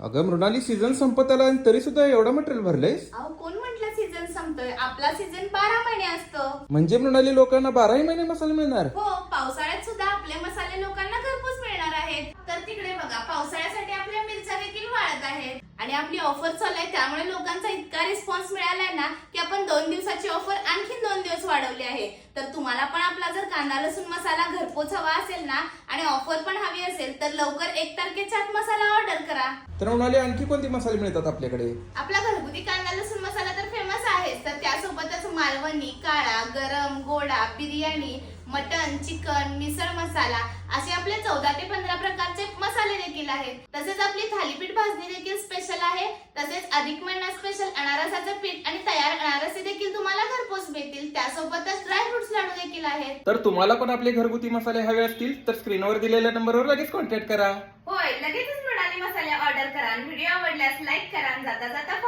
अगं मृणाली, सीझन संपत आला आणि तरी सुद्धा एवढा मटेरियल भरलंयस? अहो कोण म्हटलं सीझन संपतोय? आपला सीझन 12 महिने असतो. म्हणजे मृणाली, लोकांना 12ही महिने मसाले मिळणार? हो, पावसाळ्यात सुद्धा आपले मसाले लोकांना घरपोच मिळणार आहेत. तर तिकडे बघा, पावसाळ्यासाठी आपल्या मिरच्या देखील वाळत आहेत आणि आपली ऑफर चालू आहे. त्यामुळे लोकांचा इतका रिस्पॉन्स मिळालाय ना की आपण 2 दिवसाची ऑफर आणखी 2 दिवस वाढवली आहे. तर तुम्हाला पण आपला जर कांदा लसूण मसाला घरपोच हवा असेल ना आणि ऑफर पण हवी असेल तर लवकर 1 तारखेच्या आत मसाला ऑर्डर करा. तर मृणाली, आणखी कोणते मसाले मिळतात आपल्याकडे? आपला घरगुती कांदा लसूण मसाला तर फेमस आहेच, तर त्यासोबतच मालवणी, काळा, गरम, गोडा, बिर्याणी, मटन, चिकन, मिसळ मसाला असे आपले 14 ते 15 प्रकारचे मसाले देखील आहेत. तसेच आपली थालीपीठ भाजणी देखील स्पेशल आहे. तसेच अधिक महिना स्पेशल अनारसाचं पीठ आणि तयार अनारसे देखील तुम्हाला घरपोच मिळतील. त्यासोबतच ड्रायफ्रुट्स लाडू देखील आहेत. तर तुम्हाला पण आपले घरगुती मसाले हवे असतील तर स्क्रीनवर दिलेल्या नंबरवर लगेच कॉन्टॅक्ट करा. होय, लगेचच मृणाली मसाले ऑर्डर करा आणि व्हिडिओ आवडल्यास लाईक करा आणि जाता जाता